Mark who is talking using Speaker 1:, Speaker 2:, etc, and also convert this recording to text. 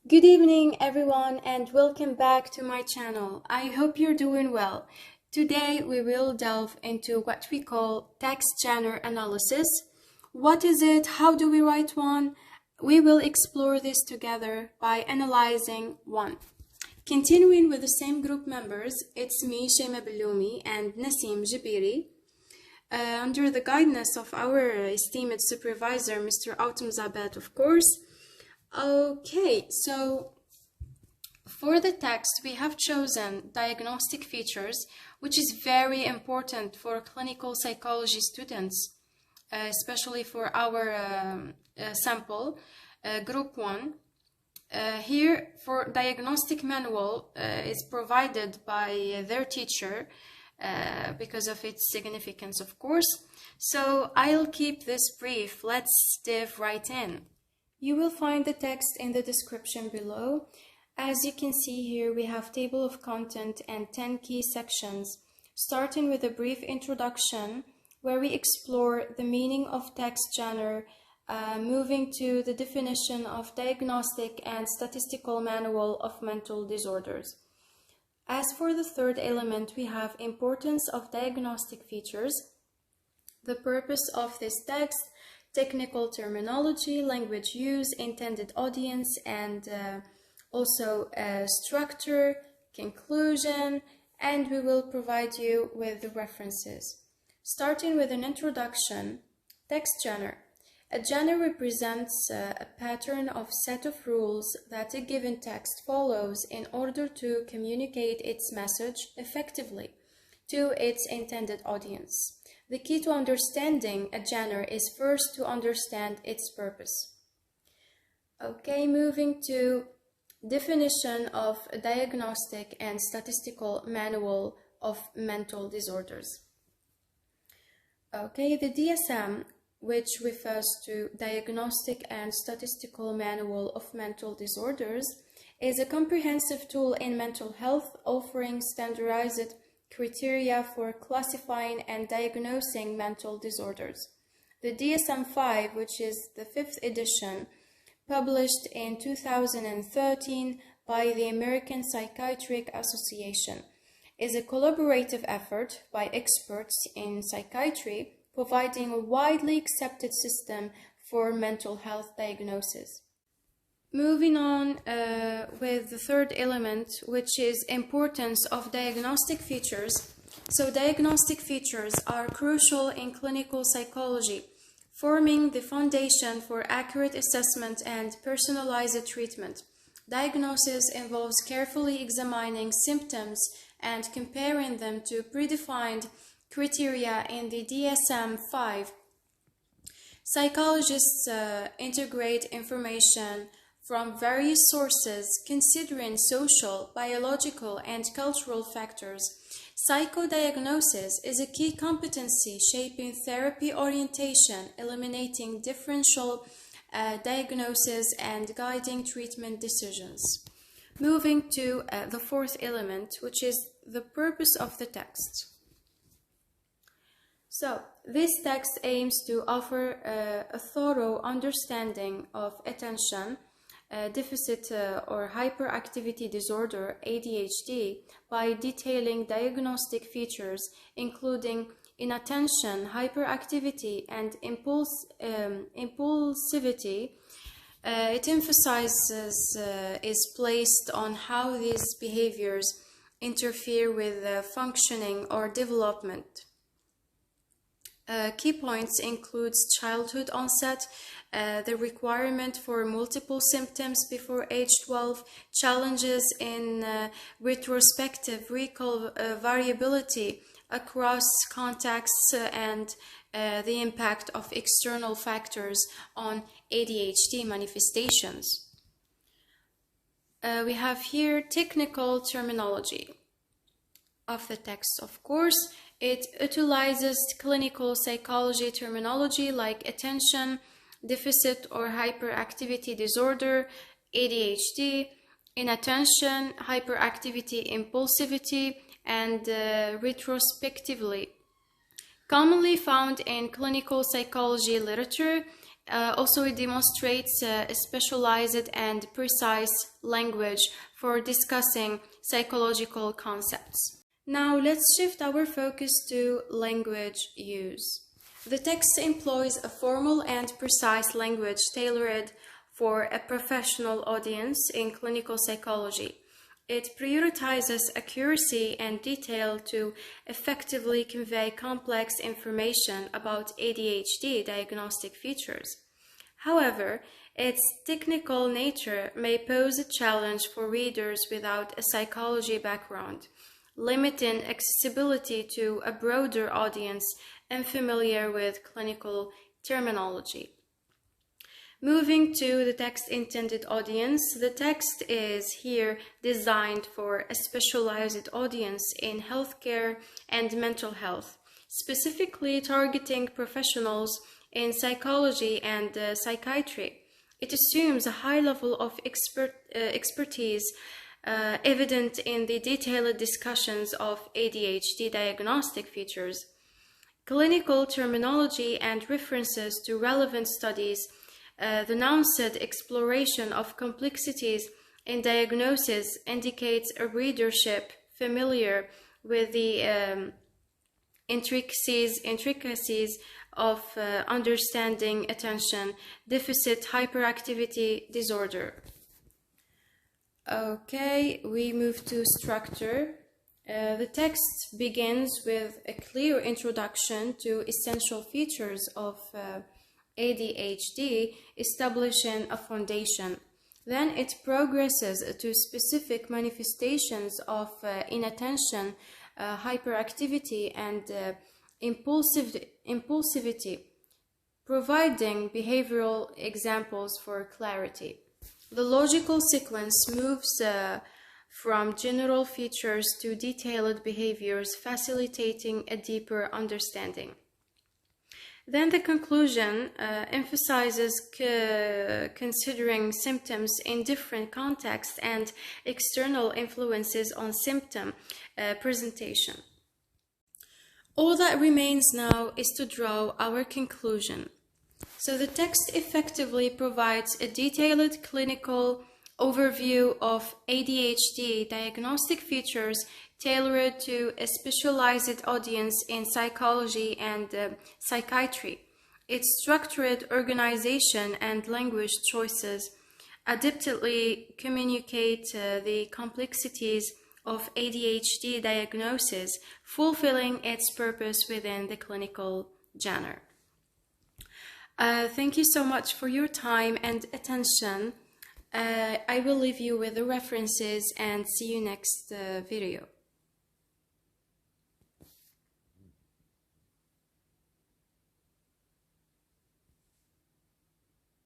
Speaker 1: Good evening, everyone, and welcome back to my channel. I hope you're doing well. Today, we will delve into what we call text genre analysis. What is it? How do we write one? We will explore this together by analyzing one. Continuing with the same group members, it's me, Shema Belloumi, and Nasim Jabiri. Under the guidance of our esteemed supervisor, Mr. Autumn Zabat, of course. Okay, so for the text, we have chosen diagnostic features, which is very important for clinical psychology students, especially for our sample, group 1. Here, for diagnostic manual is provided by their teacher because of its significance, of course. So I'll keep this brief. Let's dive right in. You will find the text in the description below. As you can see here, we have table of content and 10 key sections, starting with a brief introduction where we explore the meaning of text genre, moving to the definition of diagnostic and statistical manual of mental disorders. As for the third element, we have importance of diagnostic features, the purpose of this text, technical terminology, language use, intended audience, and also structure, conclusion, and we will provide you with the references. Starting with an introduction, text genre. A genre represents a pattern of set of rules that a given text follows in order to communicate its message effectively to its intended audience. The key to understanding a genre is first to understand its purpose. Okay, moving to definition of a diagnostic and statistical manual of mental disorders. Okay, the DSM, which refers to Diagnostic and Statistical Manual of Mental Disorders, is a comprehensive tool in mental health offering standardized criteria for classifying and diagnosing mental disorders. The DSM-5, which is the 5th edition, published in 2013 by the American Psychiatric Association, is a collaborative effort by experts in psychiatry, providing a widely accepted system for mental health diagnosis. Moving on with the third element, which is importance of diagnostic features. So diagnostic features are crucial in clinical psychology, forming the foundation for accurate assessment and personalized treatment. Diagnosis involves carefully examining symptoms and comparing them to predefined criteria in the DSM-5. Psychologists integrate information from various sources, considering social, biological, and cultural factors. Psychodiagnosis is a key competency shaping therapy orientation, eliminating differential diagnosis, and guiding treatment decisions. Moving to the fourth element, which is the purpose of the text. So, this text aims to offer a thorough understanding of attention deficit or hyperactivity disorder, ADHD, by detailing diagnostic features including inattention, hyperactivity, and impulsivity. It emphasizes is placed on how these behaviors interfere with functioning or development. Key points includes childhood onset, the requirement for multiple symptoms before age 12, challenges in retrospective recall variability across contexts, and the impact of external factors on ADHD manifestations. We have here technical terminology of the text, of course. It utilizes clinical psychology terminology like attention deficit or hyperactivity disorder, ADHD, inattention, hyperactivity-impulsivity, and retrospectively. Commonly found in clinical psychology literature, Also, it demonstrates a specialized and precise language for discussing psychological concepts. Now, let's shift our focus to language use. The text employs a formal and precise language tailored for a professional audience in clinical psychology. It prioritizes accuracy and detail to effectively convey complex information about ADHD diagnostic features. However, its technical nature may pose a challenge for readers without a psychology background, limiting accessibility to a broader audience unfamiliar with clinical terminology. Moving to the text intended audience, the text is here designed for a specialized audience in healthcare and mental health, specifically targeting professionals in psychology and psychiatry. It assumes a high level of expertise evident in the detailed discussions of ADHD diagnostic features, clinical terminology, and references to relevant studies. The onset exploration of complexities in diagnosis indicates a readership familiar with the intricacies of understanding attention deficit hyperactivity disorder. Okay, we move to structure. The text begins with a clear introduction to essential features of ADHD, establishing a foundation. Then it progresses to specific manifestations of inattention, hyperactivity, and impulsivity, providing behavioral examples for clarity. The logical sequence moves from general features to detailed behaviors, facilitating a deeper understanding. Then the conclusion emphasizes considering symptoms in different contexts and external influences on symptom presentation. All that remains now is to draw our conclusion. So the text effectively provides a detailed clinical overview of ADHD diagnostic features tailored to a specialized audience in psychology and psychiatry. Its structured organization and language choices adeptly communicate the complexities of ADHD diagnosis, fulfilling its purpose within the clinical genre. Thank you so much for your time and attention. I will leave you with the references and see you next video.